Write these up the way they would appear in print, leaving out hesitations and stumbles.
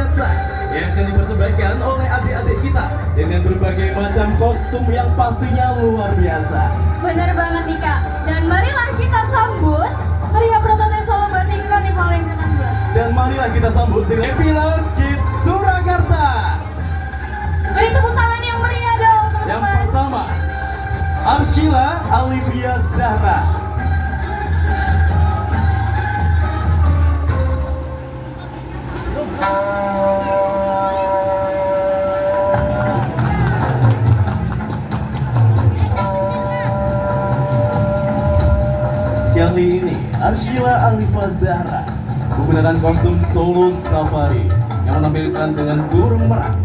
biasa yang akan dipersembahkan oleh adik-adik kita dengan berbagai macam kostum yang pastinya luar biasa. Bener banget nih Kak, dan marilah kita sambut meriah prototipe Solo Batik Karnival yang ke-16. Dan marilah kita sambut dengan Devila Kids Surakarta. Beri tepuk tangan yang meriah dong Yang teman-teman. pertama, Arshila Alivia Zahra. Kali ini Arshila Alivia Zahra menggunakan kostum Solo Safari yang menampilkan dengan burung merak.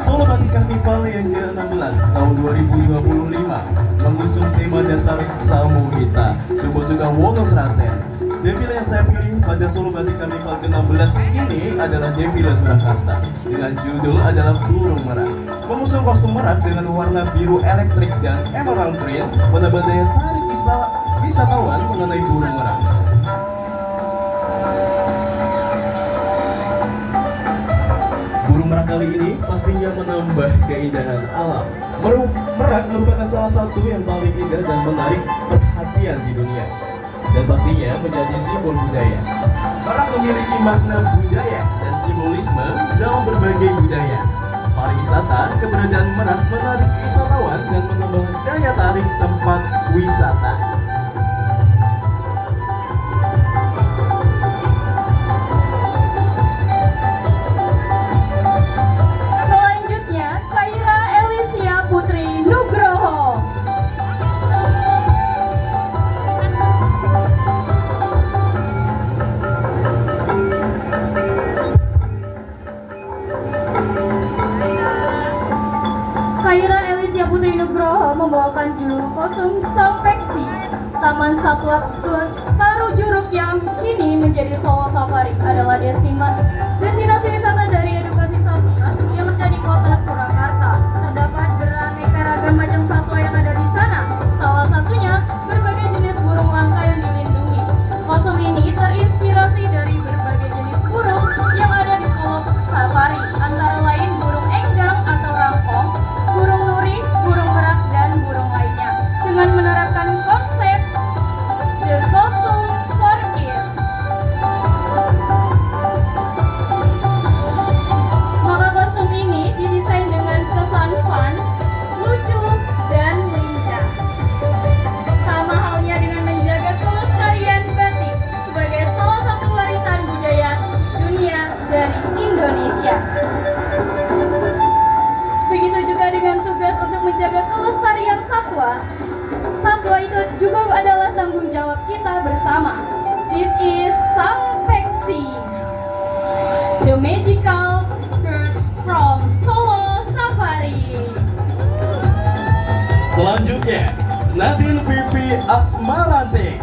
Solo Batik Karnival yang ke-16 tahun 2025 mengusung tema dasar Samohita Subosuka Wonosraten. Devila yang saya pilih pada Solo Batik Karnival ke-16 ini adalah Devila Surakarta dengan judul adalah Burung Merak. Mengusung kostum merak dengan warna biru elektrik dan emerald green menambah daya tarik wisatawan mengenai burung merak. Burung merak kali ini pastinya menambah keindahan alam. Merak merupakan salah satu yang paling indah dan menarik perhatian di dunia, dan pastinya menjadi simbol budaya. Merak memiliki makna budaya dan simbolisme dalam berbagai budaya. Pariwisata, keberadaan merak menarik wisatawan dan menambah daya tarik tempat wisata. Selanjutnya, Kaira Elisia Putri Nugroho. Kaira Elisia Putri Nugroho membawakan judul kostum Sampeksi, Taman Satwa Taru Juruk yang kini menjadi Solo Safari adalah destinasi wisata dari edukasi satwa yang ada di kota Surakarta. Terdapat beraneka ragam macam satwa yang ada di sana. Salah satunya berbagai jenis burung langka yang dilindungi. Kostum ini terinspirasi dari berbagai jenis burung yang ada di Solo Safari, antara lain burung enggang atau rangkong, burung nuri, burung merak, dan burung lainnya. Dengan menerapkan konsep The Costume for Kids. Maka kostum ini didesain dengan kesan fun, lucu, dan lincah. Sama halnya dengan menjaga kelestarian batik sebagai salah satu warisan budaya dunia dari Indonesia. Begitu juga dengan tugas untuk menjaga kelestarian satwa. Satwa itu juga adalah tanggung jawab kita bersama. This is Sampeksi, the magical bird from Solo Safari. Selanjutnya, Nadine Vivi Asmarante.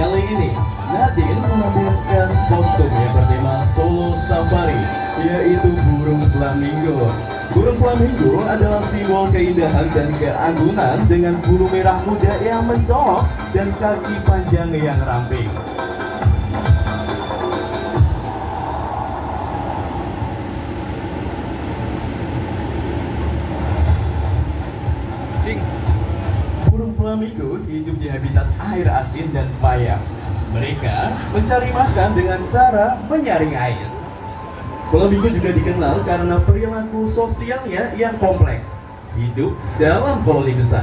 Kali ini, Nadine menampilkan kostum yang bertema Solo Safari, yaitu burung flamingo. Burung flamingo adalah simbol keindahan dan keagungan dengan bulu merah muda yang mencolok dan kaki panjang yang ramping. Burung flamingo hidup di habitat air asin dan payah. Mereka mencari makan dengan cara menyaring air. Flamingo juga dikenal karena perilaku sosialnya yang kompleks, hidup dalam koloni besar.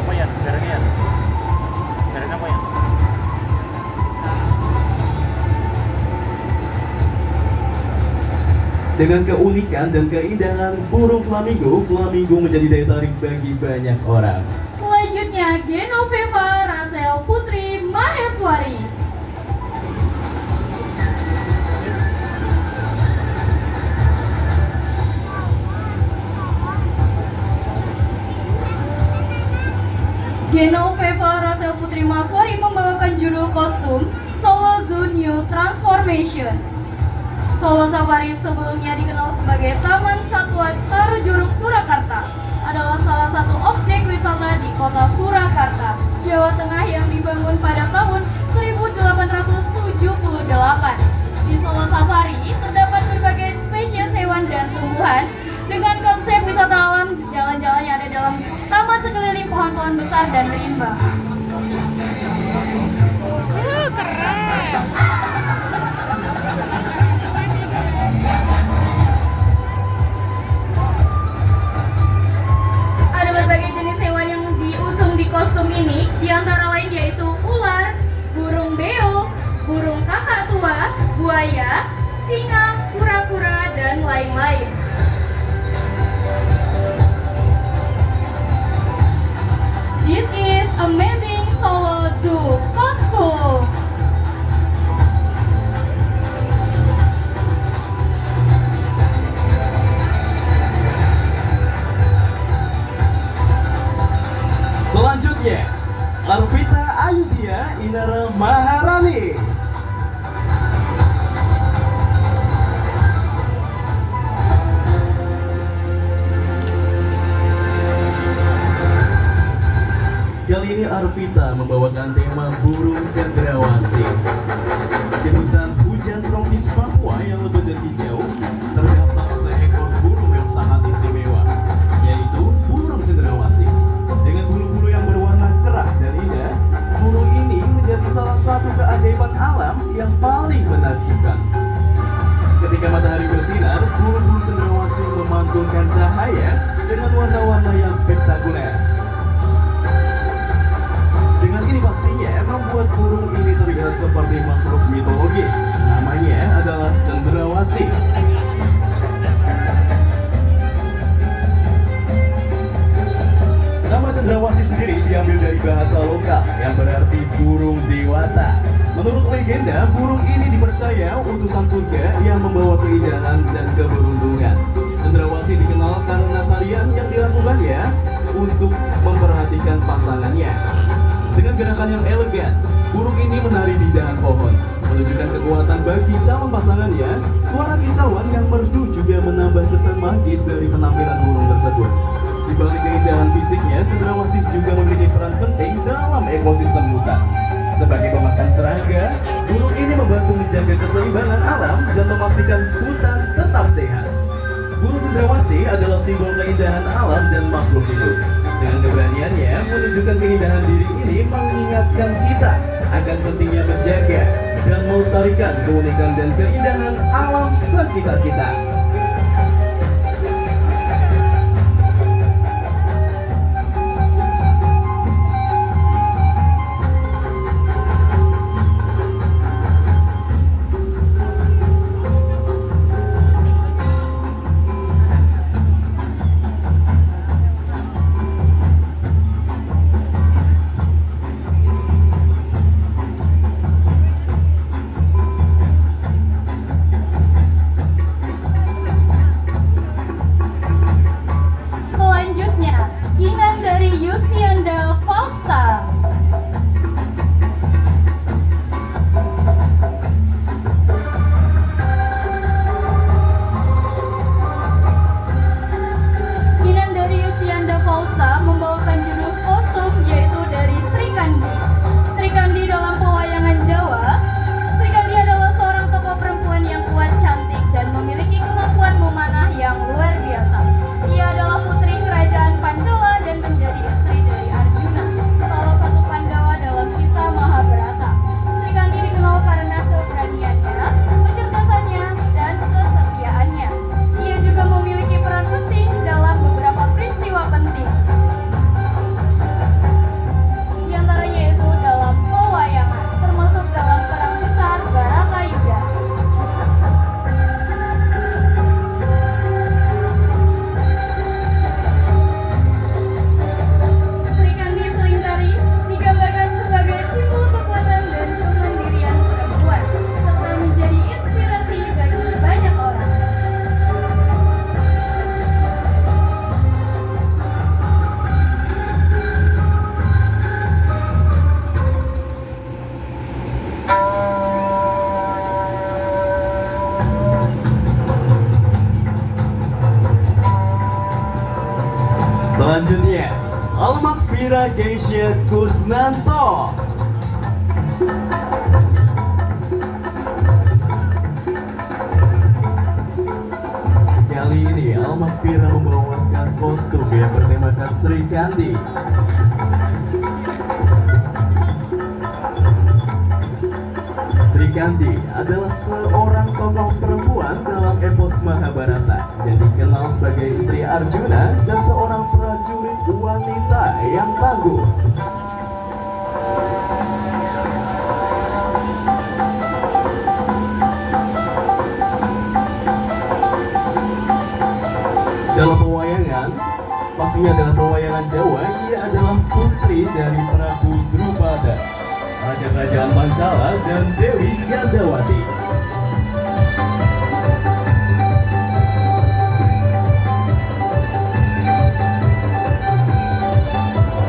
Apa ya? Garangnya ya? Garang apa ya? Dengan keunikan dan keindahan burung flamingo, flamingo menjadi daya tarik bagi banyak orang. Selanjutnya, Genoveva Rachel Putri Maheswari. Genoveva Rasel Putri Maswari membawakan judul kostum Solo Zoo New Transformation. Solo Safari sebelumnya dikenal sebagai Taman Satwa Tarujuruk Surakarta, adalah salah satu objek wisata di kota Surakarta, Jawa Tengah yang dibangun pada tahun 1878. Di Solo Safari terdapat berbagai spesies hewan dan tumbuhan dengan konsep wisata alam. Jalan-jalan yang ada dalam taman sekeliling pohon-pohon besar dan rimba. Ada berbagai jenis hewan yang diusung di kostum ini, di antara lain yaitu ular, burung beo, burung kakak tua, buaya, singa, kura-kura, dan lain-lain. This is amazing Solo Zoo costume. Selanjutnya, Arvita Ayudhya Inara Maharani. Kali ini Arvita membawakan tema burung cendrawasih. Di hutan hujan tropis Papua yang lebat dan hijau, terdapat seekor burung yang sangat istimewa, yaitu burung cendrawasih. Dengan bulu-bulu yang berwarna cerah dan indah, burung ini menjadi salah satu keajaiban alam yang paling menakjubkan. Ketika matahari bersinar, burung-burung cendrawasih memantulkan cahaya dengan warna-warna yang spektakuler. Dengan ini pastinya membuat burung ini terlihat seperti makhluk mitologis. Namanya adalah cendrawasih. Nama cendrawasih sendiri diambil dari bahasa lokal yang berarti burung dewata. Menurut legenda, burung ini dipercaya utusan surga yang membawa keindahan dan keberuntungan. Cendrawasih dikenal karena tarian yang dilakukannya untuk memperhatikan pasangannya. Dengan gerakan yang elegan, burung ini menari di dahan pohon, menunjukkan kekuatan bagi calon pasangannya. Suara kicauan yang merdu juga menambah kesan magis dari penampilan burung tersebut. Di balik keindahan fisiknya, cendrawasih juga memiliki peran penting dalam ekosistem hutan. Sebagai pemakan serangga, burung ini membantu menjaga keseimbangan alam dan memastikan hutan tetap sehat. Burung cendrawasih adalah simbol keindahan alam dan makhluk hidup. Dengan keberaniannya menunjukkan keindahan diri ini mengingatkan kita akan pentingnya menjaga dan melestarikan keunikan dan keindahan alam sekitar kita. Khaira Geisha Kusnanto. Kali ini Almafira membawakan kostum yang bertemakan Sri Kandi. Sri Kandi adalah seorang tokoh perempuan dalam epos Mahabharata yang dikenal sebagai istri Arjuna dan seorang prajurit wanita yang tangguh. Dalam pewayangan, pastinya dalam pewayangan Jawa, ia adalah putri dari Prabu Drupada, Raja Kerajaan Pancala dan Dewi Gandawati.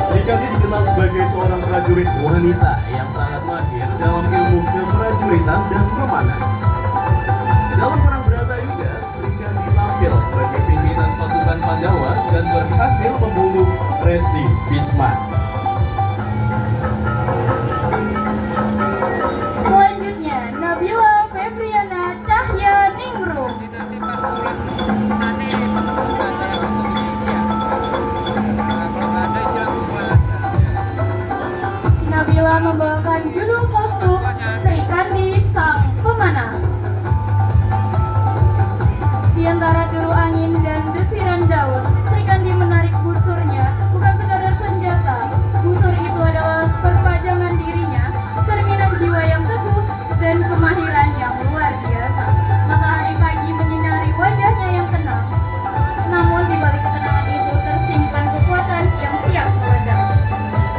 Sri Kandi dikenal sebagai seorang prajurit wanita yang sangat mahir dalam ilmu keprajuritan dan memanah. Dalam perang Bratayuda, Sri Kandi tampil sebagai pimpinan pasukan Pandawa dan berhasil membunuh Resi Bisma. Selanjutnya, Nabila Febriana Cahya Ningrum. Nabila membawakan judul kostum Sri Kandi Sang Pemanah. Di antara deru angin dan desiran daun, Sri Kandi menarik busurnya bukan sekadar senjata. Busur itu adalah perpajangan dirinya, cerminan jiwa yang teguh dan kemahiran yang luar biasa. Matahari pagi menyinari wajahnya yang tenang. Namun di balik ketenangan itu tersimpan kekuatan yang siap meledak.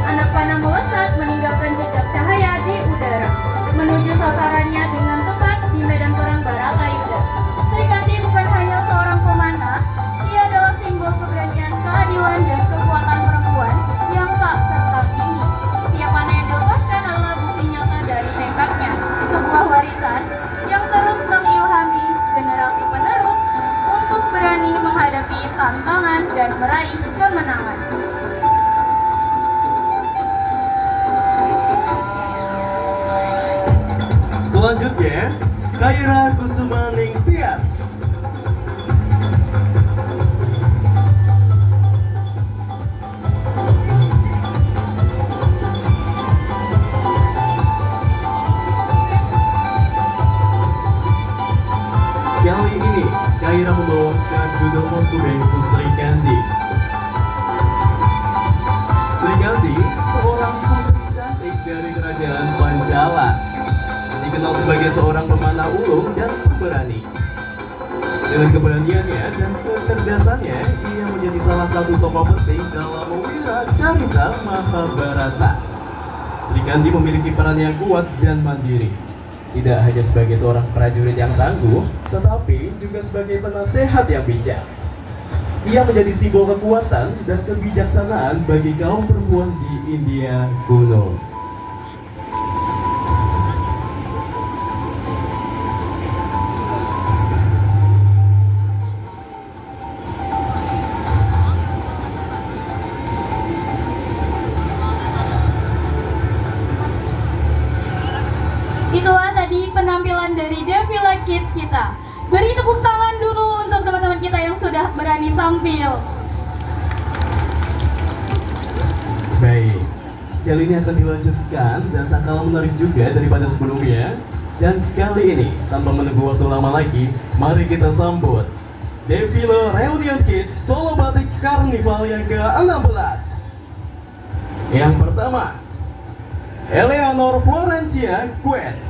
Anak panah melesat meninggalkan jejak cahaya di udara, menuju sasarannya dengan tepat di medan perang Baratayuda. Sri Kandi bukan hanya seorang pemanah, ia adalah simbol keberanian, keadilan, dan kekuatan perempuan yang tak tertandingi. Setiap panah yang dilepaskan adalah bukti nyata dari tekadnya, sebuah warisan yang terus mengilhami generasi penerus untuk berani menghadapi tantangan dan meraih kemenangan. Selanjutnya, Khaira Kusumaning Tias. Kali ini, Khaira membawakan judul kostum yaitu Sri Kandi. Sri Kandi, seorang putri cantik dari kerajaan Pancala, dikenal sebagai seorang pemanah ulung dan pemberani. Dengan keberaniannya dan kecerdasannya, ia menjadi salah satu tokoh penting dalam mewira carita Mahabharata. Sri Kandi memiliki peran yang kuat dan mandiri, tidak hanya sebagai seorang prajurit yang tangguh, tetapi juga sebagai penasehat yang bijak. Ia menjadi simbol kekuatan dan kebijaksanaan bagi kaum perempuan di India kuno. Itulah tadi penampilan dari Devila Kids kita. Beri tepuk tangan dulu untuk teman-teman kita yang sudah berani tampil. Baik, kali ini akan dilanjutkan dan tak kalah menarik juga daripada sebelumnya. Dan kali ini, tanpa menunggu waktu lama lagi, mari kita sambut Devila Reunion Kids Solo Batik Karnival yang ke-16. Yang pertama, Eleanor Florencia Gwen.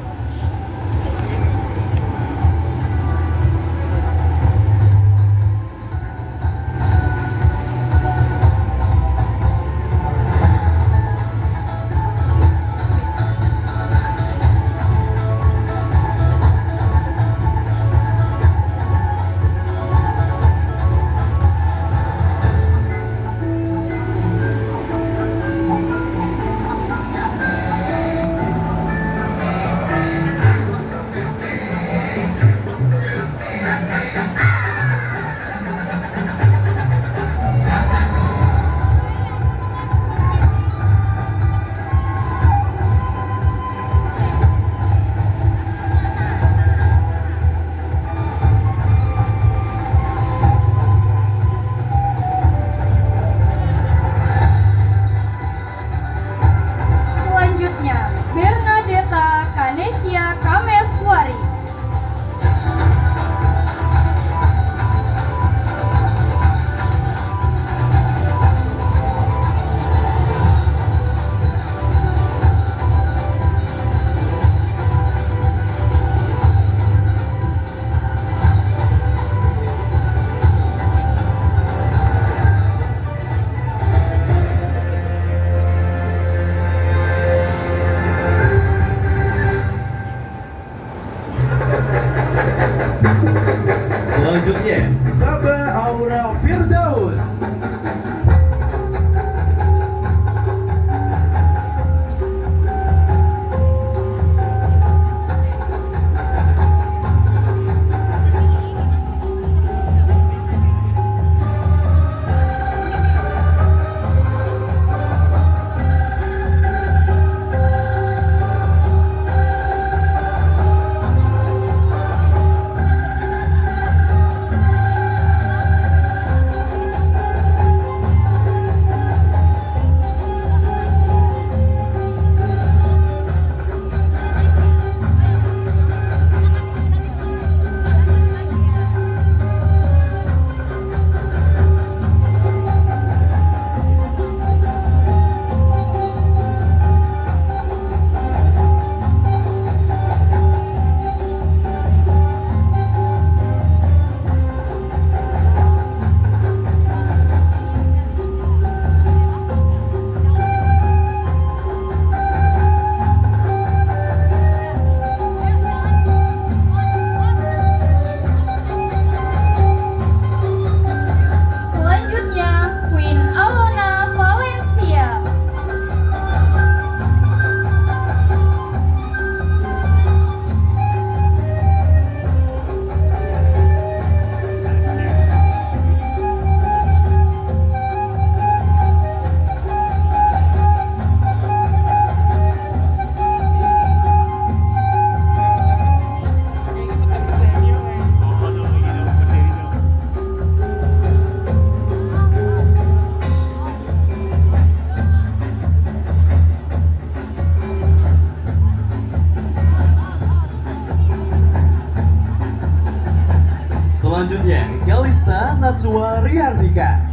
Selanjutnya, Kalista Natsua Rihardika.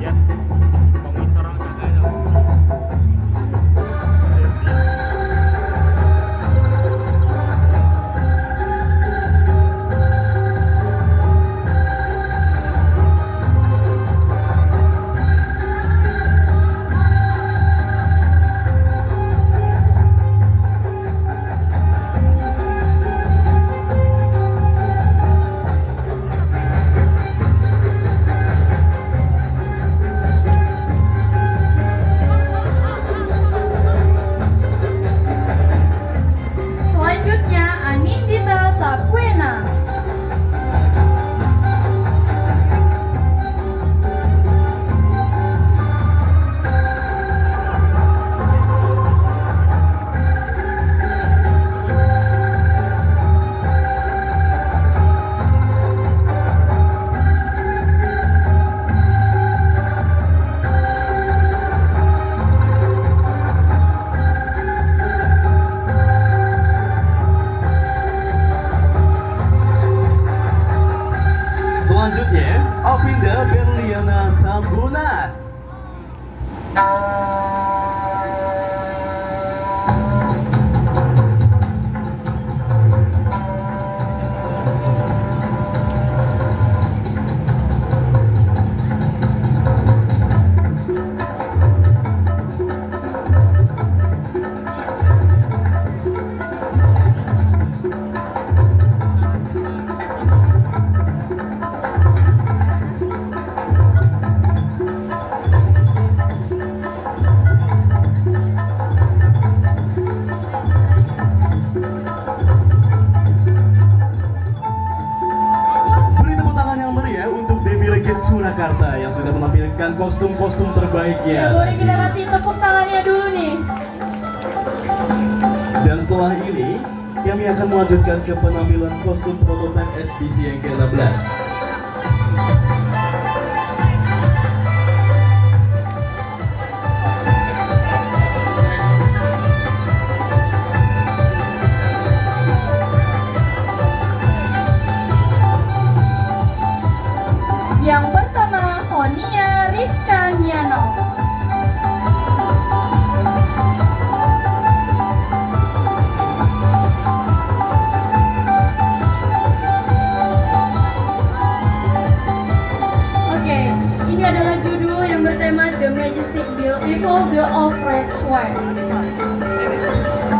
Ya, pengisar orang saja ya. Selanjutnya Anindita Sakwena. Selanjutnya, Avinda Berliana Tambunan. Beri tepuk tangan yang meriah untuk Debbie Legend Surakarta yang sudah menampilkan kostum-kostum Ya, terbaiknya. boleh kita kasih tepuk tangannya dulu nih. Dan setelah ini, kami akan melanjutkan ke penampilan kostum prototipe SBC yang ke-16. Yang pertama, Honia Rizka Niano. Oke, ini adalah judul yang bertema The Majestic Beautiful The Oppressed One,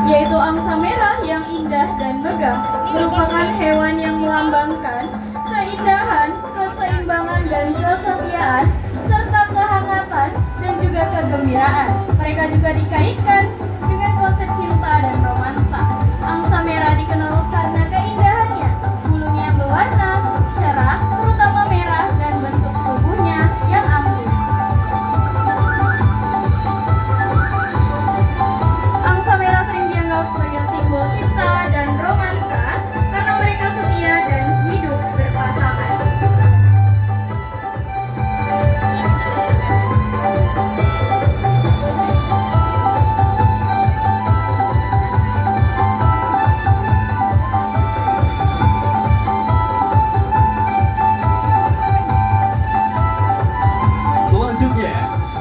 yaitu angsa merah yang indah dan megah, merupakan hewan yang melambangkan keindahan, keseimbangan dan kesetiaan, serta kehangatan dan juga kegembiraan. Mereka juga dikaitkan dengan konsep cinta dan romansa. Angsa merah dikenal karena keindahannya, bulunya yang berwarna cerah, terutama merah, dan bentuk tubuhnya yang anggun. Angsa merah sering dianggap sebagai simbol cinta dan romansa karena mereka setia dan hidup berpasangan. Selanjutnya,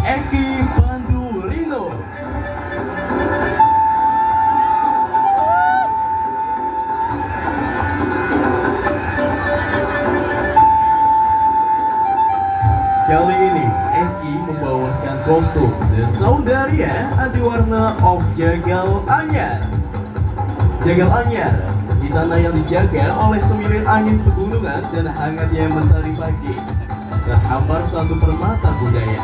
Eki Bandurino. Kali ini, Eki membawakan kostum The Saundaria anti warna of Jagal Anyar. Jagal Anyar di tanah yang dijaga oleh semilir angin pegunungan dan hangatnya mentari pagi, terhampar satu permata budaya.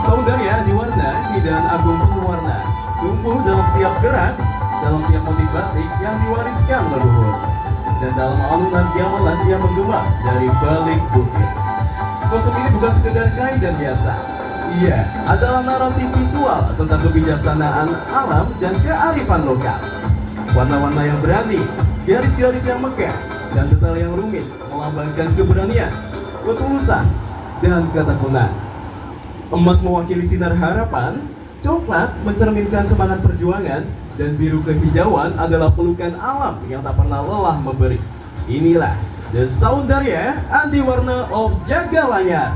Saundaria diwarnai dan agung penuh warna, tumbuh dalam setiap gerak, dalam tiap motif batik yang diwariskan leluhur, dan dalam alunan gamelan yang menggema dari balik bukit. Kostum ini bukan sekedar kain dan biasa. Ia adalah narasi visual tentang kebijaksanaan alam dan kearifan lokal. Warna-warna yang berani, garis-garis yang megah, dan detail yang rumit melambangkan keberanian, ketulusan, dan ketekunan. Emas mewakili sinar harapan, coklat mencerminkan semangat perjuangan, dan biru kehijauan adalah pelukan alam yang tak pernah lelah memberi. Inilah The Saundarya Anti Warna of Jagalaya.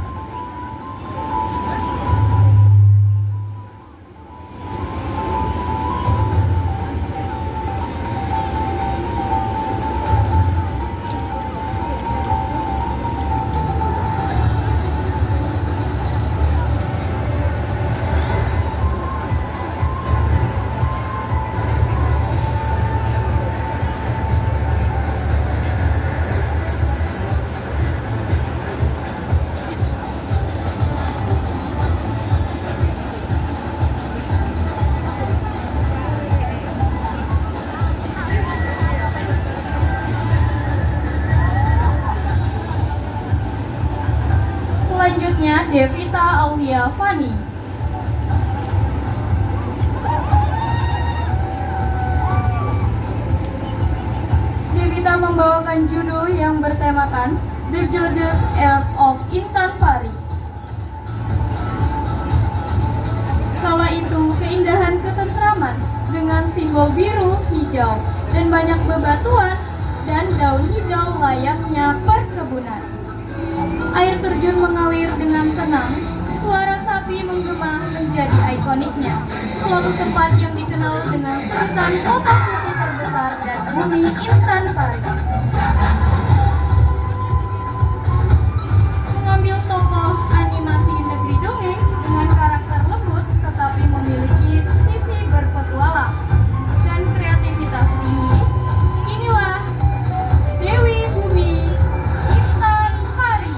Selanjutnya Devita Aulia Fani. Devita membawakan judul yang bertemakan The Judas Earth of Intan Pari. Kala itu keindahan ketentraman dengan simbol biru, hijau, dan banyak bebatuan dan daun hijau layaknya perkebunan. Air terjun mengalir dengan tenang, suara sapi menggema menjadi ikoniknya. Suatu tempat yang dikenal dengan sebutan kota susu terbesar dan bumi Intan Pari. Mengambil tokoh animasi negeri dongeng dengan karakter lembut tetapi memiliki sisi berpetualang dan kreativitas tinggi. Inilah Dewi Bumi Intan Pari.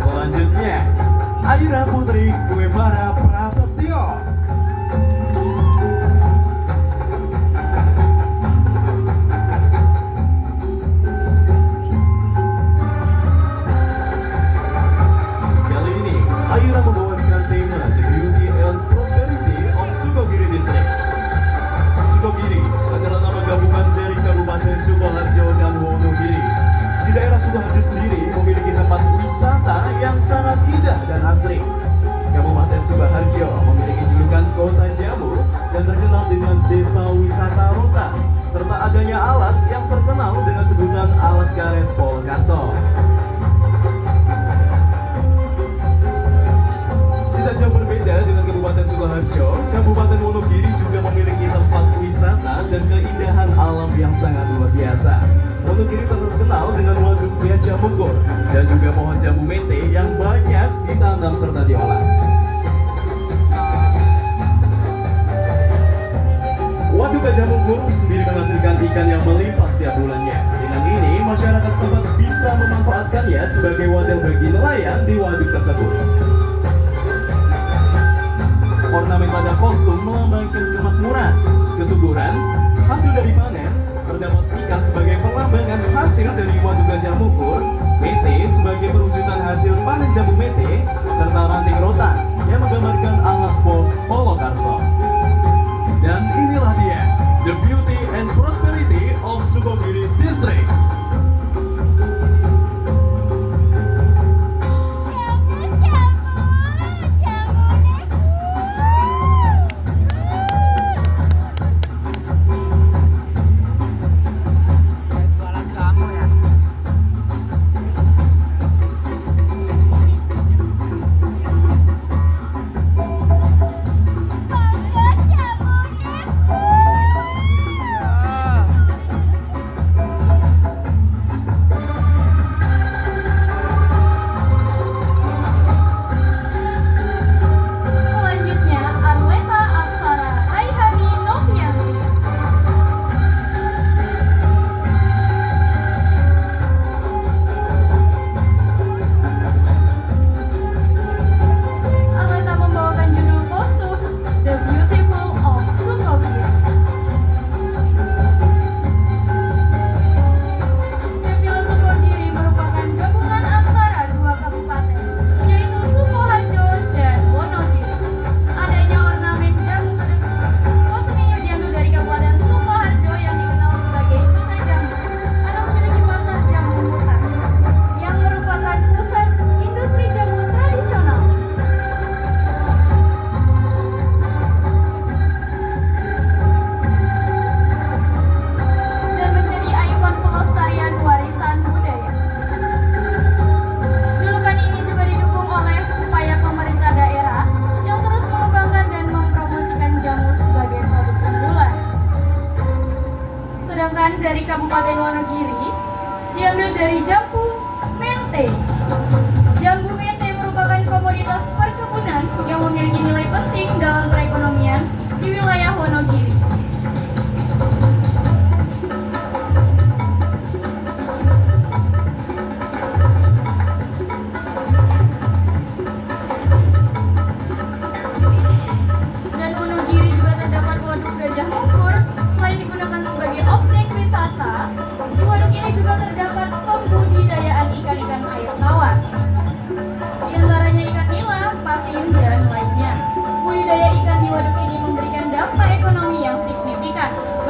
Selanjutnya, Aira Putri Guevara Prasetyo. Kali ini, Aira membawakan tema The Beauty and Prosperity of Sukogiri District. Sukogiri adalah nama gabungan dari Kabupaten Sukoharjo dan Wonogiri. Di daerah Sukoharjo sendiri memiliki tempat wisata yang sangat indah dan asri. Kabupaten Sukoharjo memiliki julukan Kota Jamu dan terkenal dengan Desa Wisata Rota, serta adanya alas yang terkenal dengan sebutan Alas Karet Polkanto. Tidak jauh berbeda dengan Kabupaten Sukoharjo, Kabupaten Wonogiri juga memiliki tempat wisata dan keindahan alam yang sangat luar biasa. Wonogiri terkenal dengan waduknya jamu kur dan juga pohon jambu mete yang banyak ditanam serta diolah. Waduk Jamu Kur sendiri menghasilkan ikan yang melimpah setiap bulannya. Dengan ini, masyarakat setempat bisa memanfaatkannya sebagai wadah bagi nelayan di waduk tersebut. Ornamen pada kostum melambangkan kemakmuran, kesuburan, hasil dari panen, terdapat ikan sebagai perlambangan hasil dari waduk Gajah Mukur, mete sebagai perwujudan hasil panen jambu mete, serta ranting rotan yang menggambarkan alas Polokarto. Dan inilah dia, The Beauty and Prosperity of Sukogiri District. Jualan jamu ya.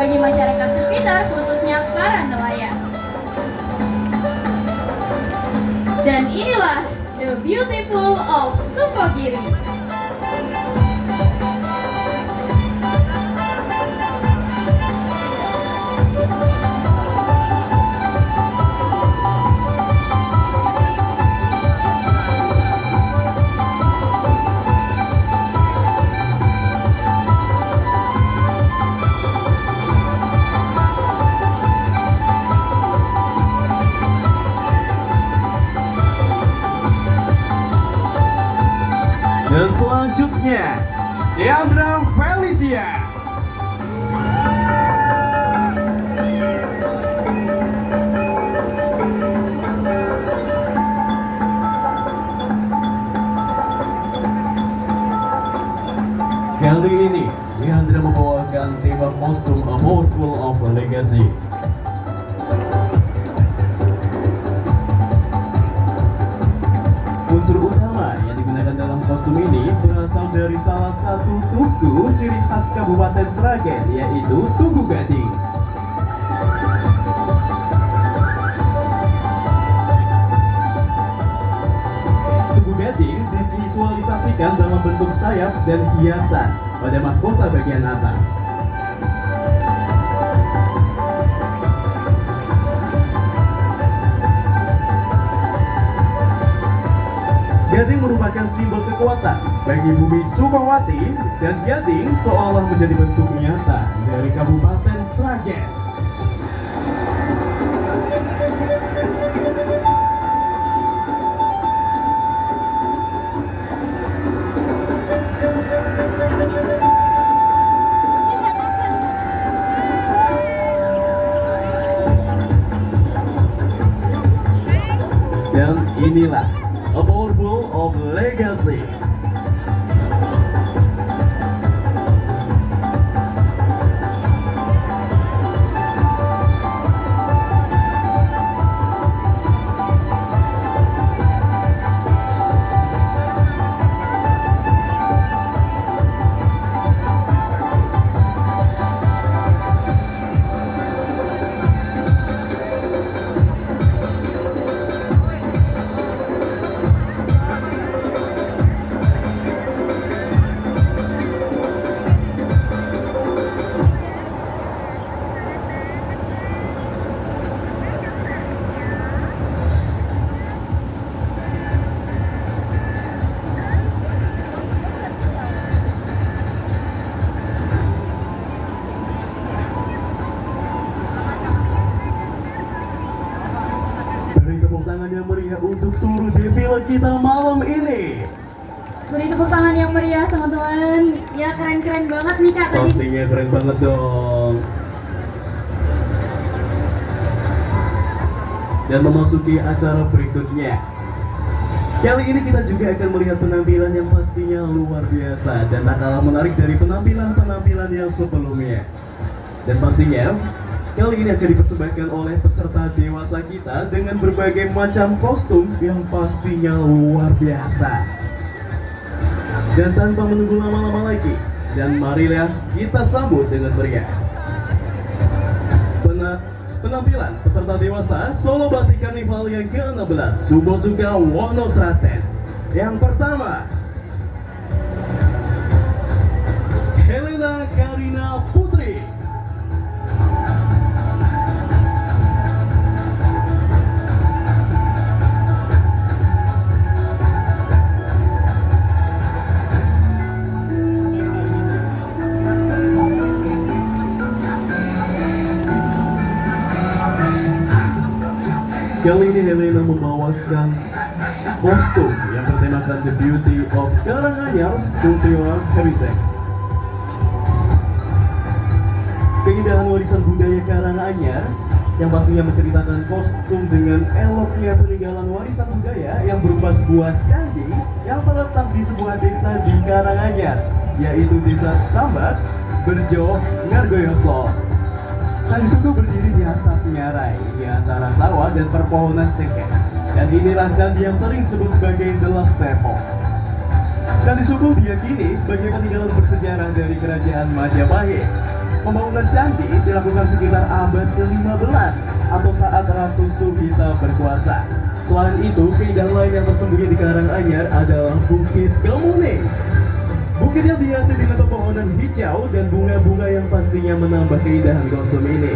bagi masyarakat sekitar khususnya para nelayan. Dan inilah The Beautiful of Sukogiri. Dan selanjutnya, Deandra Felicia. Kali ini, Deandra membawakan tema kostum A Boat Full of Legacy. Unsur utama yang digunakan dalam kostum ini berasal dari salah satu tugu ciri khas Kabupaten Sragen, yaitu Tugu Gading. Tugu Gading divisualisasikan dalam bentuk sayap dan hiasan pada mahkota bagian atas. Gading merupakan simbol kekuatan bagi bumi Sukowati, dan Gading seolah menjadi bentuk nyata dari Kabupaten Sragen. Dan inilah A Boat Full of Legacy. Beri tepuk tangan yang meriah untuk seluruh defile kita malam ini. Beri tepuk tangan yang meriah teman-teman. Ya keren-keren banget nih Kak tadi. Pastinya keren banget dong. Dan memasuki acara berikutnya. Kali ini kita juga akan melihat penampilan yang pastinya luar biasa dan tak kalah menarik dari penampilan-penampilan yang sebelumnya. Dan pastinya kali ini akan dipersembahkan oleh peserta dewasa kita dengan berbagai macam kostum yang pastinya luar biasa. Dan tanpa menunggu lama-lama lagi, dan marilah kita sambut dengan meriah penampilan peserta dewasa Solo Batik Karnival yang ke-16 Subosuka Wonosraten. Yang pertama, Helena Karina Putri. Kali ini Helena membawakan kostum yang bertemakan The Beauty of Karanganyar Cultural Heritage. Keindahan warisan budaya Karanganyar yang pastinya menceritakan kostum dengan eloknya peninggalan warisan budaya yang berupa sebuah candi yang terletak di sebuah desa di Karanganyar, yaitu Desa Tambak, Berjo, Ngargoyoso. Candi Suku berdiri di atas ngarai, di antara sawah dan perpohonan cengkeh. Dan inilah candi yang sering disebut sebagai The Last Temple. Candi Suku diyakini sebagai peninggalan bersejarah dari Kerajaan Majapahit. Pembangunan candi dilakukan sekitar abad ke-15 atau saat Ratu Sugita berkuasa. Selain itu, keindahan lain yang tersembunyi di Karanganyar adalah Bukit Kemuning. Bukit yang dihiasi dengan pepohonan hijau dan bunga-bunga yang pastinya menambah keindahan kostum ini.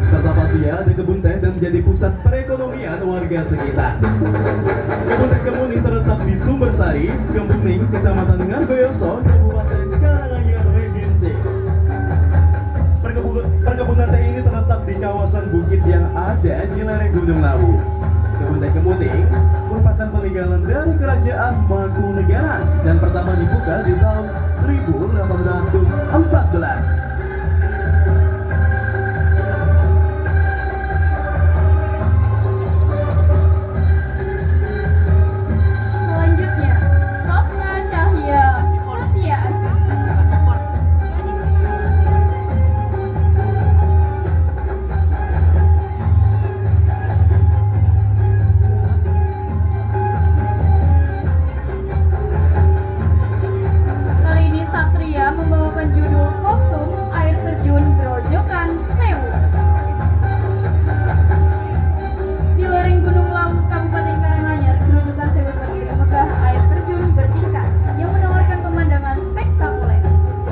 Serta pastinya ada kebun teh dan menjadi pusat perekonomian warga sekitar. Kebun teh Kemuning terletak di Sumbersari, Kemuning, Kecamatan Ngargoyoso, Kabupaten Karanganyar, Regensi. Perkebunan teh ini terletak di kawasan bukit yang ada di lereng Gunung Lawu. Kebun teh Kemuning merupakan peninggalan dari Kerajaan Mangkunegaran dan pertama dibuka di tahun 1814. Selanjutnya, Sopna Cahya Setiaji. Kali ini Satria membawakan judul kostum air terjun Grojogan Sewu. Di lereng Gunung Lawu, Kabupaten Karanganyar, Grojogan Sewu berdiri megah air terjun bertingkat yang menawarkan pemandangan spektakuler.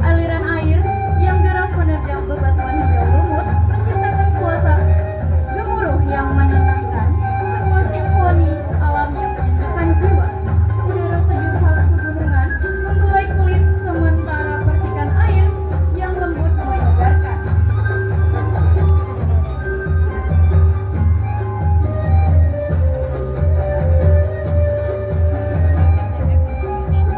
Aliran air yang deras menerjang bebatuan hijau lumut menciptakan suasana gemuruh yang menenangkan, sebuah simfoni alam yang menyentuhkan jiwa. Udara sejuk khas pegunungan membelai kulit sementara percikan air yang lembut menyegarkan.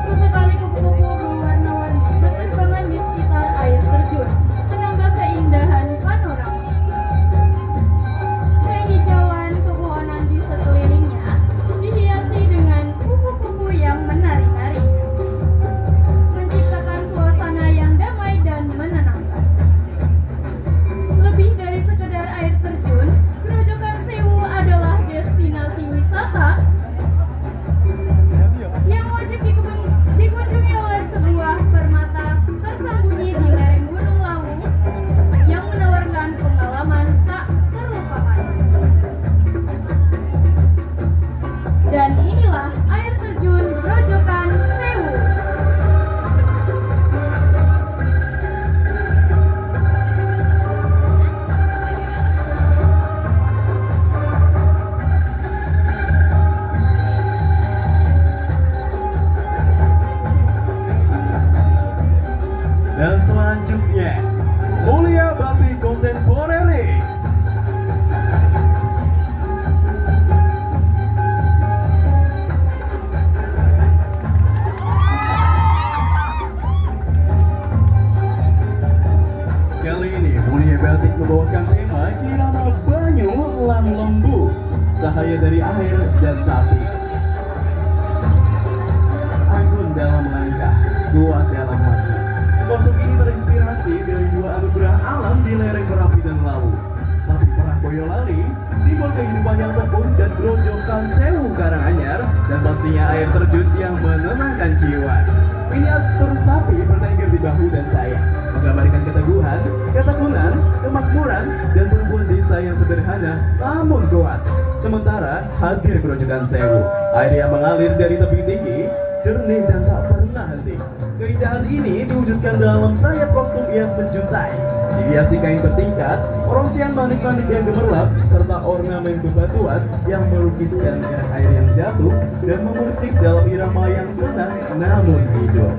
Sesekali kupu-kupu berwarna-warni berterbangan di sekitar air terjun, menambah keindahan panorama. Kehijauan pepohonan di sekelilingnya dihiasi dengan kupu-kupu yang menari-nari, menciptakan suasana yang damai dan menenangkan. Lebih dari sekedar air terjun, Grojogan Sewu adalah destinasi wisata yang wajib dikunjungi oleh sebuah permata tersembunyi di lereng Gunung Lawu yang menawarkan pengalaman tak terlupakan. Dan inilah air terjun Grojogan Sewu. Dan selanjutnya, Mulia Batik Kontemporeri. Kali ini Mulia Batik membawakan tema Kirana Banyu Lan Lembu, cahaya dari air dan sapi. Anggun dalam langkah, kuat dalam mati. Kostum ini terinspirasi dari dua anugerah alam di lereng Merapi dan Lawu. Sapi perah Boyolali, simbol kehidupan yang tekun dan Grojogan Sewu Karanganyar, dan pastinya air terjun yang menenangkan jiwa. Miniatur sapi bertengger di bahu dan sayap, menggambarkan keteguhan, ketekunan, kemakmuran, dan perempuan desa yang sederhana namun kuat. Sementara hadir Grojogan Sewu, air yang mengalir dari tebing tinggi, jernih dan tak pernah henti. Keindahan ini diwujudkan dalam sayap kostum yang menjuntai, dihiasi kain bertingkat, rongsian manik-manik yang gemerlap, serta ornamen bebatuan yang melukiskan gerak air yang jatuh dan memercik dalam irama yang tenang namun hidup.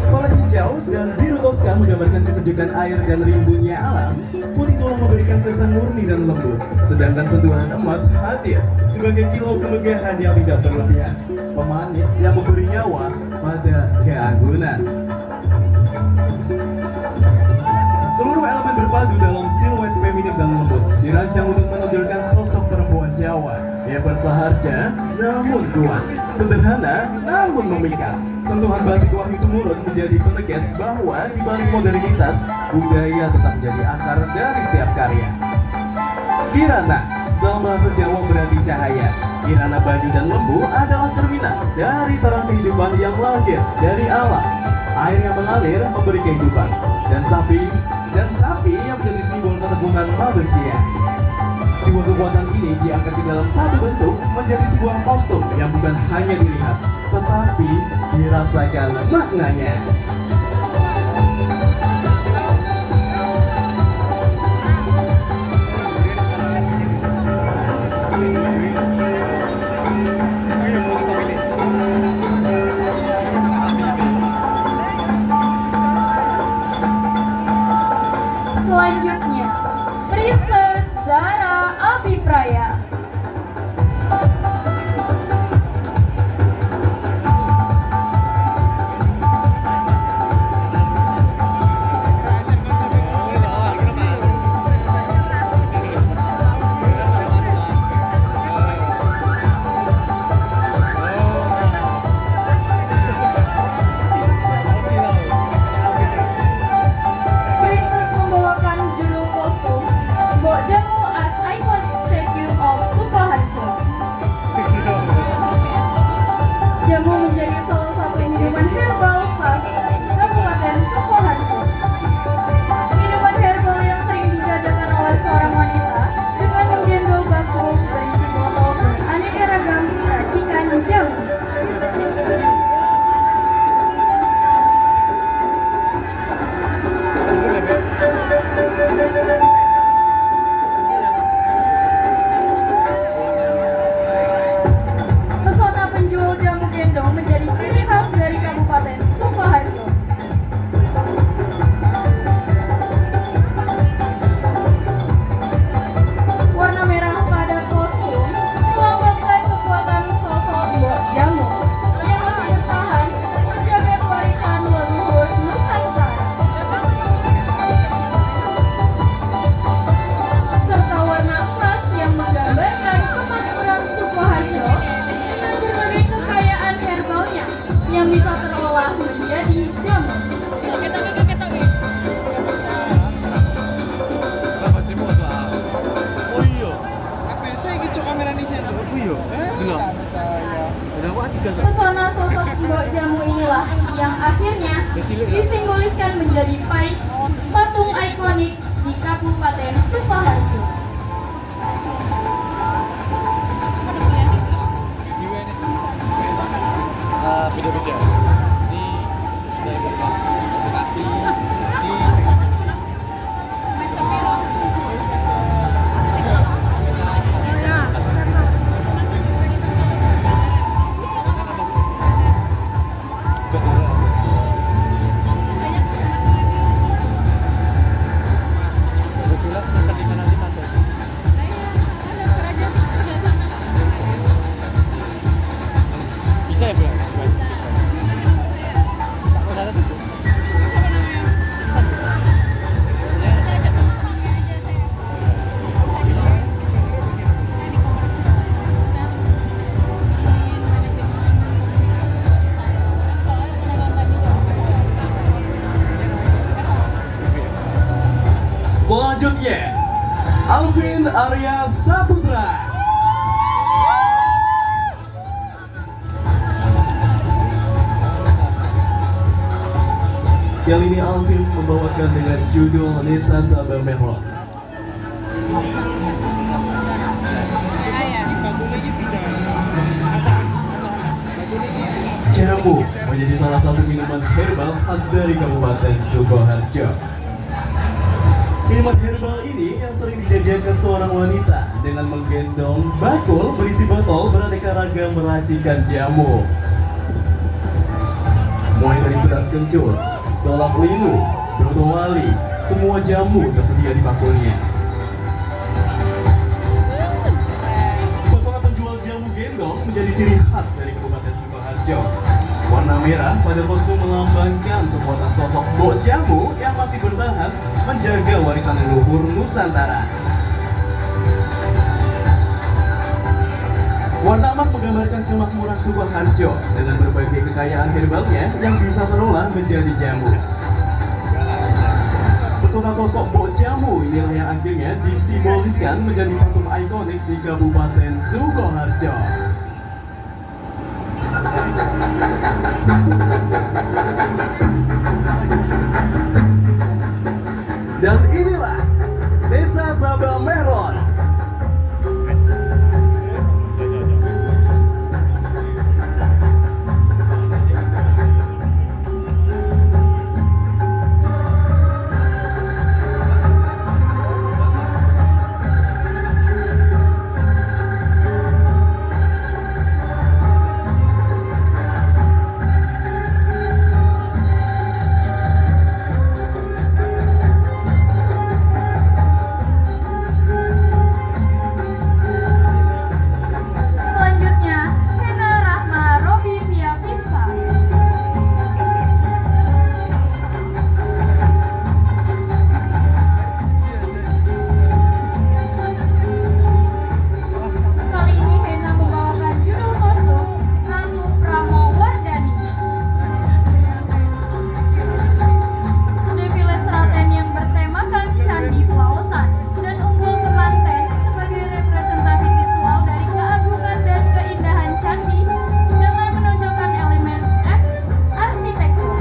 Warna hijau dan biru toska menggambarkan kesejukan air dan rimbunnya alam. Putih tulang memberikan kesan murni dan lembut, sedangkan sentuhan emas hadir sebagai kilau kemegahan yang tidak berlebihan, pemanis yang memberi nyawa pada keanggunan. Seluruh elemen berpadu dalam siluet feminim dan lembut, dirancang untuk menonjolkan sosok perempuan Jawa yang bersahaja namun kuat, sederhana namun memikat. Sentuhan batik Wahyu Tumurun menjadi penegas bahwa di balik modernitas, budaya tetap menjadi akar dari setiap karya. Kirana dalam bahasa Jawa berarti cahaya, Kirana Banyu dan Lembu adalah cerminan dari terang kehidupan yang lahir dari alam. Air yang mengalir memberi kehidupan, dan sapi yang menjadi simbol keteguhan manusia. Dua kekuatan ini diangkat ke dalam satu bentuk menjadi sebuah kostum yang bukan hanya dilihat, tetapi dirasakan maknanya. Selanjutnya, Princess Zara Abipraya. Princess membawakan judul kostum Mbok Jamu as iconic statue of Sukoharjo. Jamu menjadi salah satu minuman herbal khas Kabupaten Sukoharjo. Minuman herbal yang sering dijajakan oleh seorang wanita dengan menggendong bakul berisi botol beraneka ragam racikan jamu. Pesona penjual jamu gendong menjadi ciri khas dari Kabupaten Sukoharjo. Warna merah pada kostum melambangkan kekuatan sosok Mbok Jamu yang masih bertahan menjaga warisan leluhur Nusantara. Serta warna emas yang menggambarkan kemakmuran Sukoharjo dengan berbagai kekayaan herbalnya yang bisa terolah menjadi jamu. Oh iya. Biasa iki cok kamera ini saya cok. Oh iya. Belum. Udah wah tiga. Pesona sosok Mbok Jamu inilah yang akhirnya disimboliskan menjadi patung ikonik di Kabupaten Sukoharjo. Beda-beda. Ini dari aplikasi di kebetulan semester 5 nanti masuk. Bisa ya bulan? Oh, ada tuh. Bisa. Selanjutnya, Alvin Arya Saputra. Kali ini Alvin membawakan dengan judul Nesa Sabar Merlot. Jamu menjadi salah satu minuman herbal khas dari Kabupaten Sukoharjo. Minuman herbal ini yang sering dijajakan seorang wanita dengan menggendong bakul berisi botol beraneka ragam meracikan jamu. Mulai dari beras kencur, tolak linu, broto wali, semua jamu tersedia di bakulnya. Pesona penjual jamu gendong menjadi ciri khas dari Kabupaten Sukoharjo. Warna merah pada kostum melambangkan kekuatan sosok Mbok Jamu yang masih bertahan menjaga warisan leluhur Nusantara. Warna emas menggambarkan kemakmuran Sukoharjo dengan berbagai kekayaan herbalnya yang bisa terolah menjadi jamu. Pesona sosok Mbok Jamu inilah yang akhirnya disimboliskan menjadi patung ikonik di Kabupaten Sukoharjo. Dan inilah Desa Sabang Meron. Selanjutnya, Hena Rahma Robi Piavisa. Kali ini Hena membawakan judul kostum Ratu Pramowardhani. Defile Seraten yang bertemakan Candi Pelausan dan Umbul Kemanten sebagai representasi visual dari keagungan dan keindahan candi dengan menonjolkan elemen arsitektur.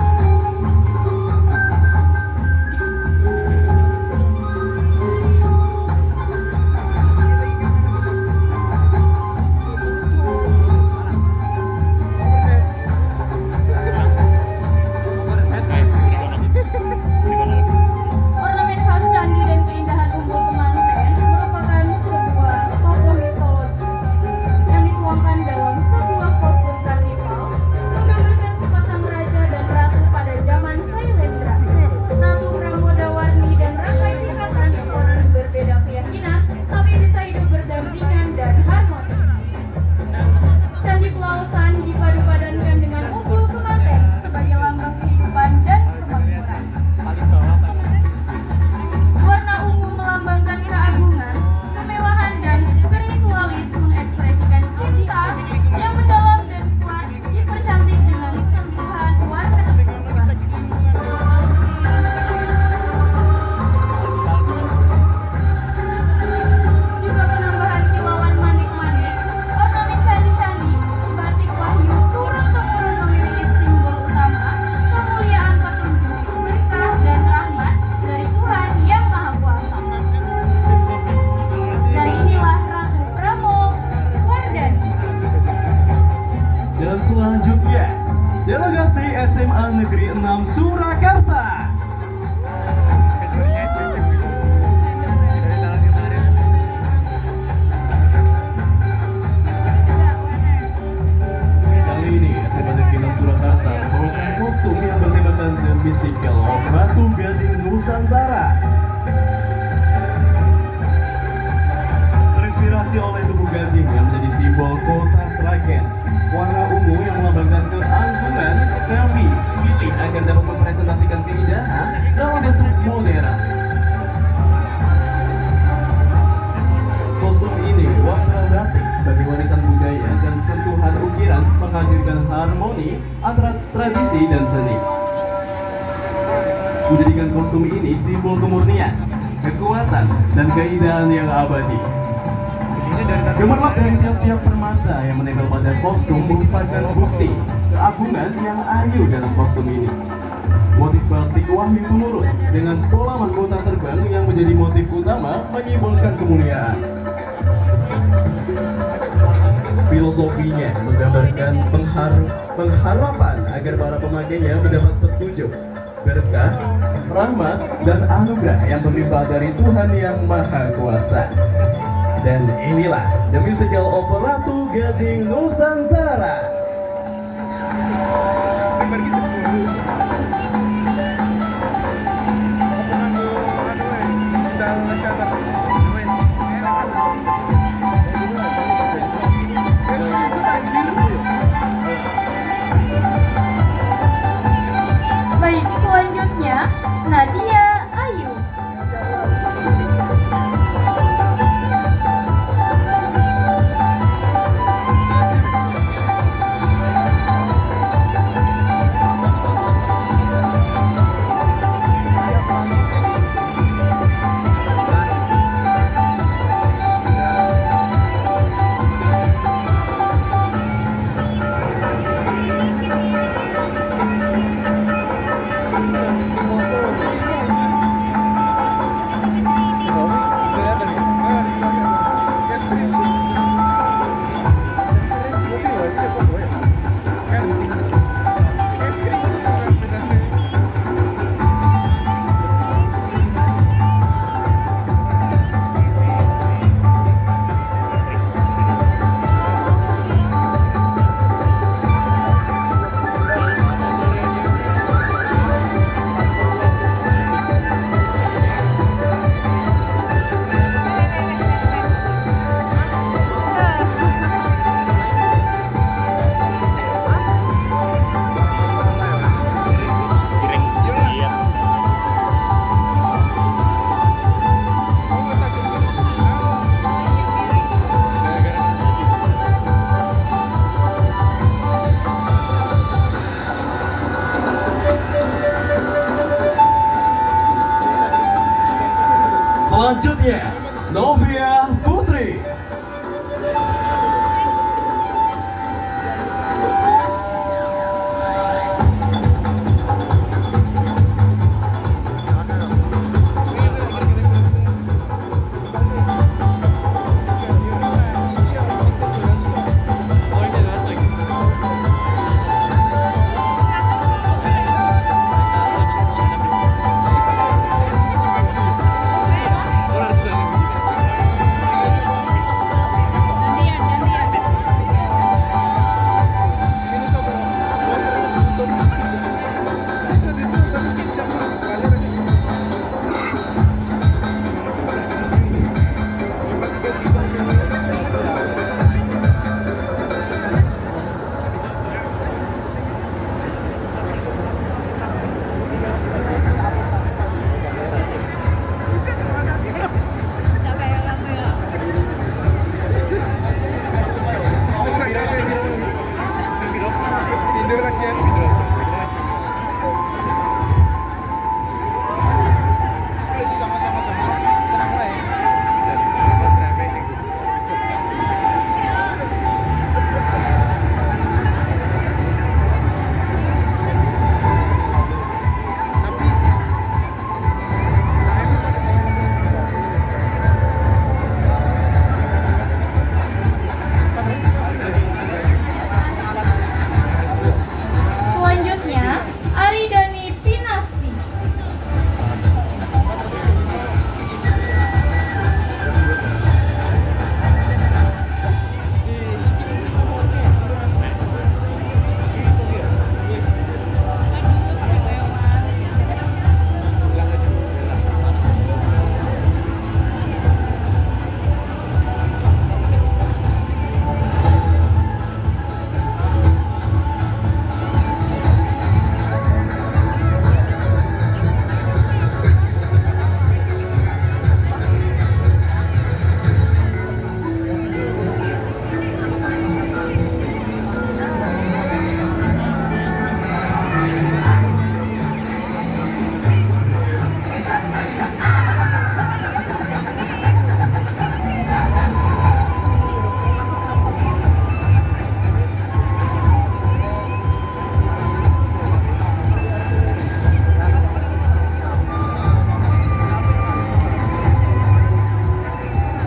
Ornamen khas candi dan keindahan Umbul Kemanten merupakan sebuah tokoh mitologi yang dituangkan dalam sebuah kostum karnival menggambarkan sepasang raja dan ratu pada zaman Sailendra. Ratu Pramodawardhani dan Rangkai Tingkatan orang berbeda keyakinan tapi bisa hidup berdampingan dan harmonis. Candi Pelausan dipadu-padankan dengan Umbul Kemanten sebagai lambang kehidupan dan kemakmuran. Warna ungu melambangkan keagungan, kemewahan, dan spiritualis mengekspresikan cinta yang mendalam dan kuat dipercantik dengan sentuhan warna silver. Juga penambahan kilauan manik-manik, ornamen candi-candi, batik wahyu turun-temurun memiliki simbol utama kemuliaan petunjuk, berkah, dan rahmat dari Tuhan Yang Maha Kuasa. Dan inilah Ratu Pramowardhani. Dan selanjutnya, delegasi SMA Negeri 6 Surakarta. Kali ini SMA Negeri 6 Surakarta membawakan kostum yang bertemakan The Mystical of Ratu Gading Nusantara. Terinspirasi oleh tubuh gading yang menjadi simbol kota Sragen. Warna ungu yang melambangkan keagungan kami pilih agar dapat mempresentasikan keindahan dalam bentuk modern. Kostum ini wastra batik sebagai warisan budaya dan sentuhan ukiran menghadirkan harmoni antara tradisi dan seni. Menjadikan kostum ini simbol kemurnian, kekuatan, dan keindahan yang abadi. Gemerlap dari tiap-tiap permata yang menempel pada kostum merupakan bukti keagungan yang ayu dalam kostum ini. Motif batik wahyu turun dengan pola mahkota terbang yang menjadi motif utama menyimbolkan kemuliaan. Filosofinya menggambarkan pengharapan agar para pemakainya mendapat petunjuk, berkah, rahmat, dan anugerah yang berlimpah dari Tuhan Yang Maha Kuasa. Dan inilah The Mystical of Ratu Gading Nusantara. Baik, selanjutnya Nadia Ayu. Selanjutnya, Novia Putri. Selanjutnya, Aridani Pinasti.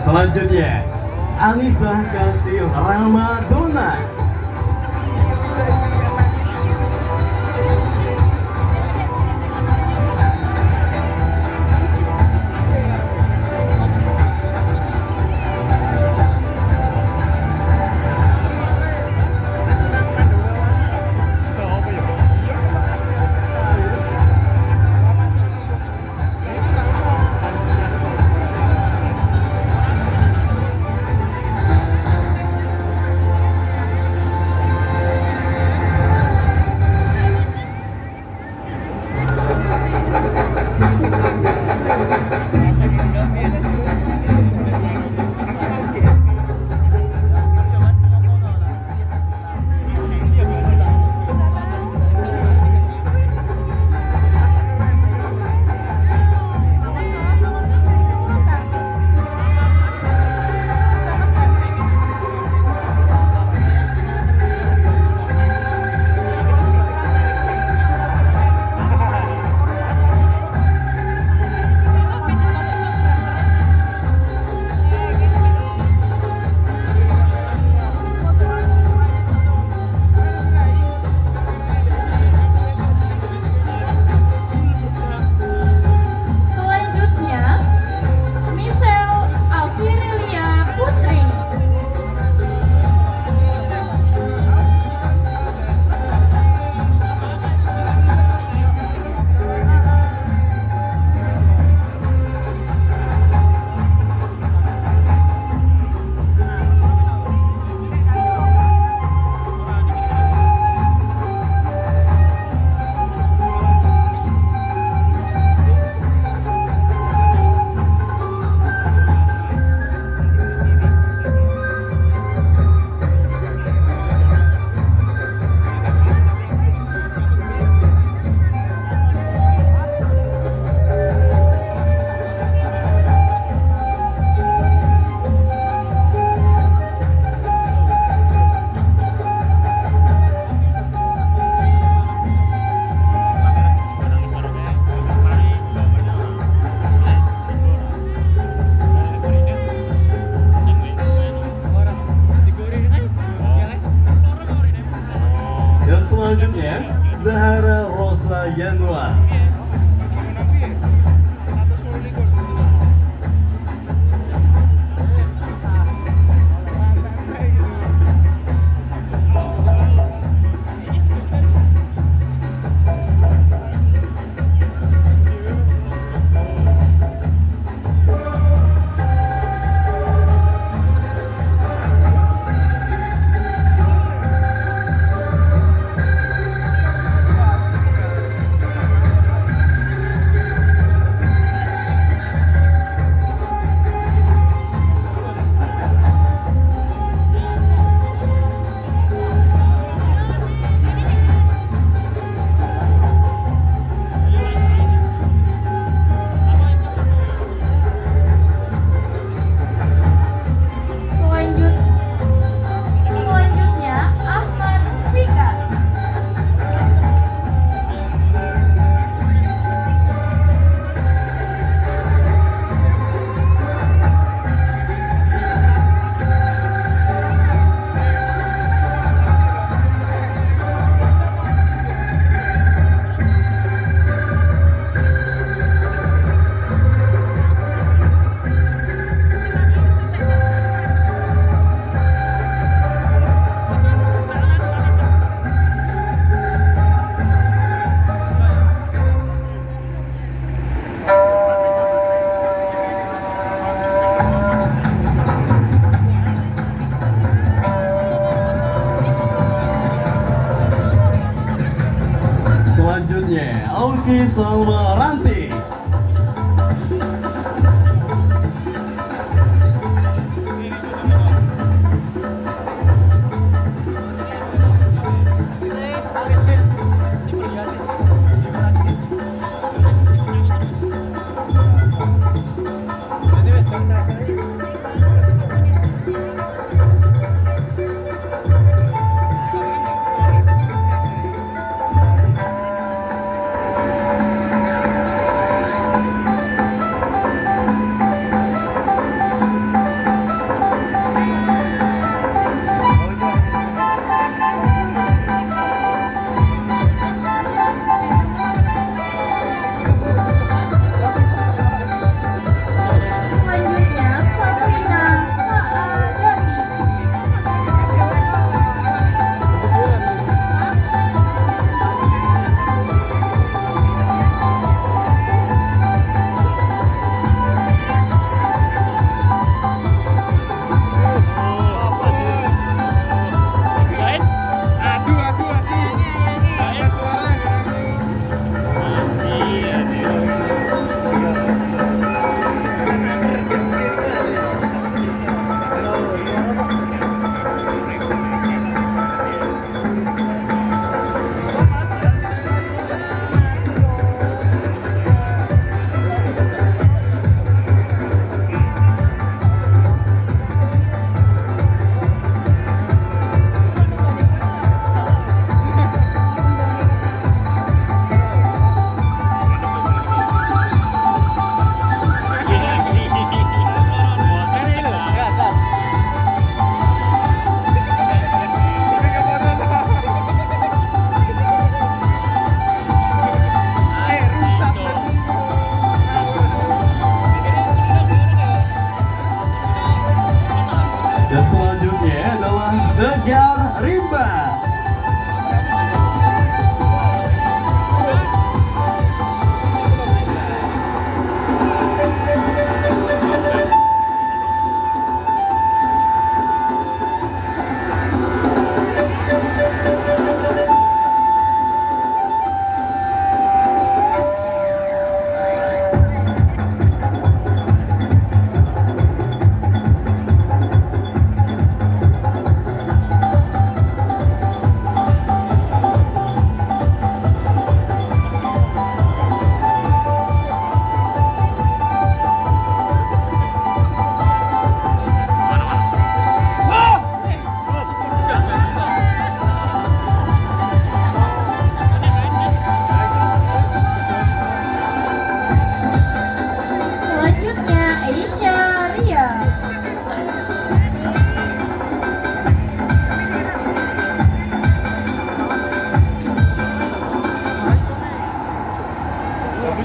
Selanjutnya, Anissa Kasih Ramadona. Selanjutnya, Zahara Rosa Yanuar. Selanjutnya Ahmad Fikar. Selanjutnya, Auki Salma Ranti.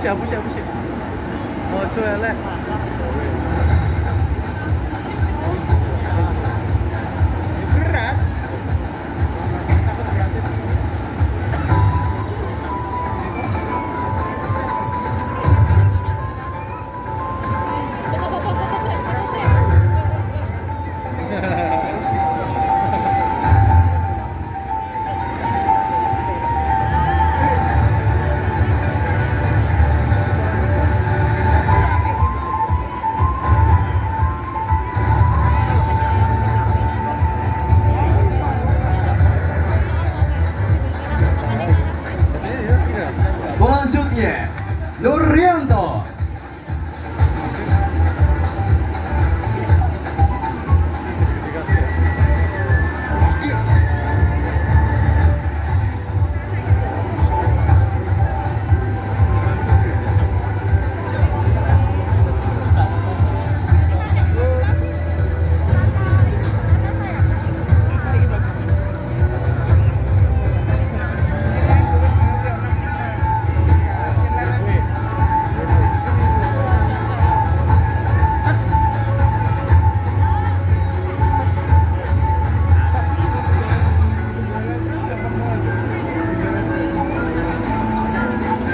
hapus ya. Oh, cuy elek. Berat. Selanjutnya, Nuryanto.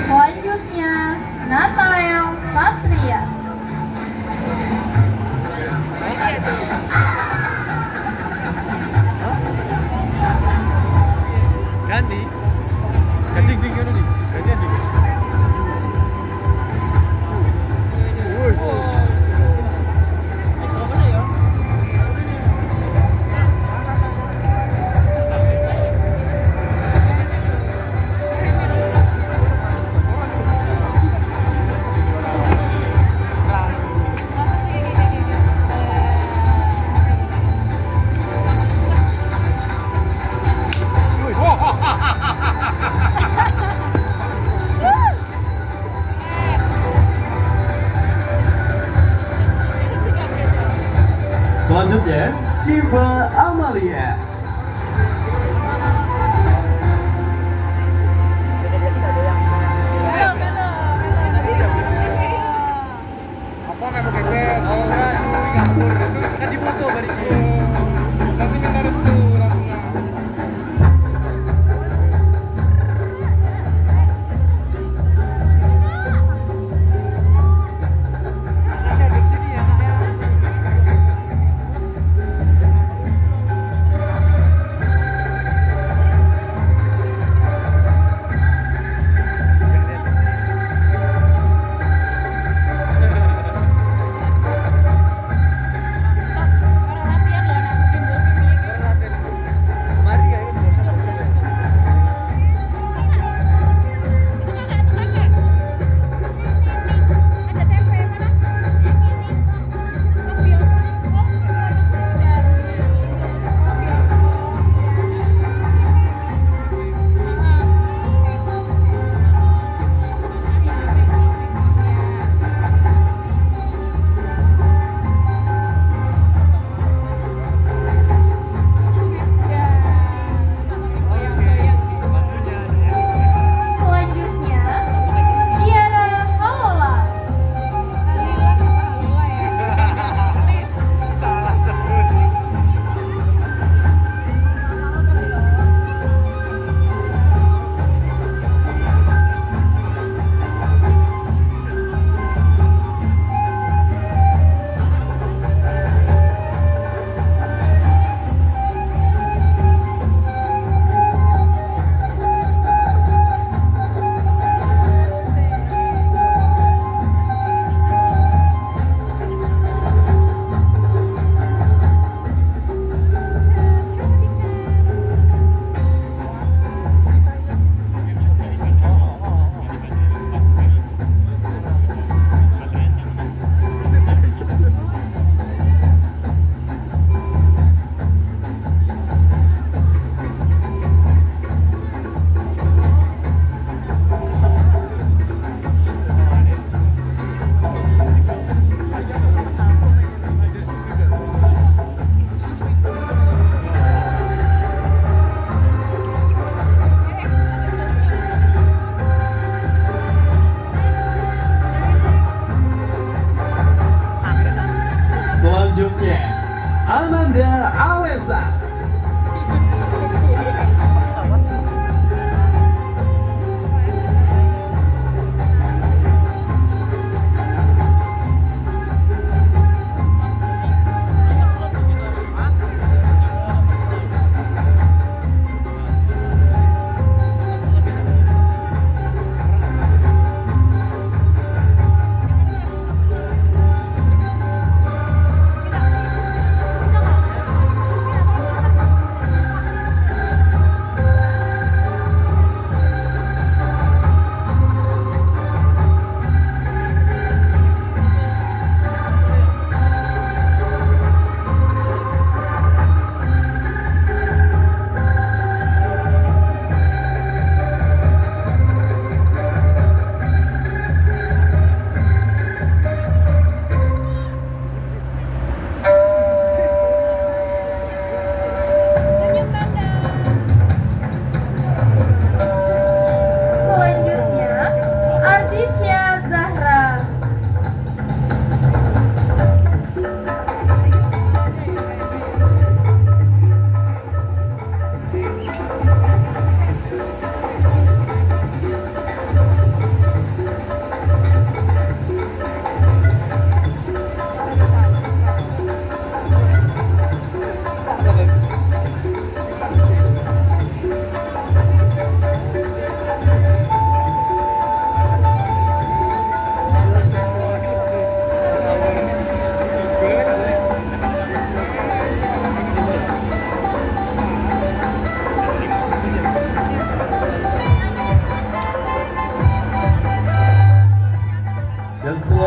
Selanjutnya, Nathanael Satria. Ganti. Ganti ngono nih. Ganti. Selanjutnya, Shiva Amalia. Apa nggak pakai bed? Oh kan, kabur. Kan dipoto balik. Nanti minta restu langsung. Ada di sini ya, Kak ya.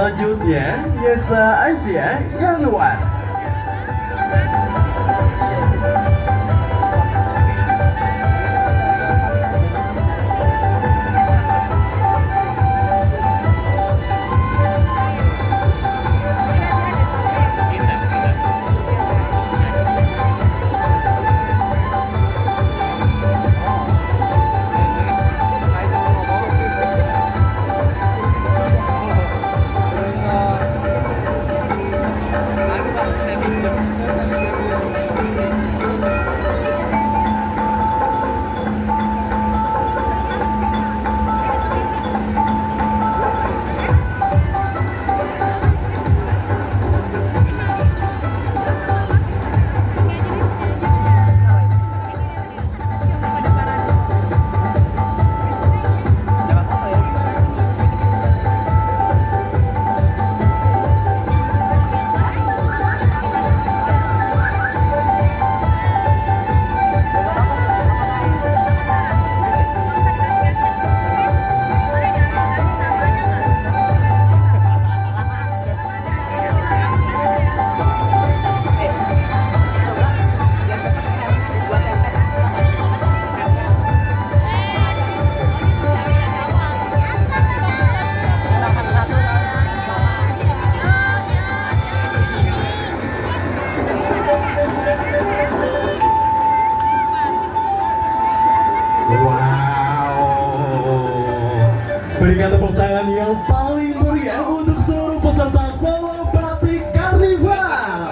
Selanjutnya, Yesa Aisyah Yanuar. Wow, berikan tepuk tangan yang paling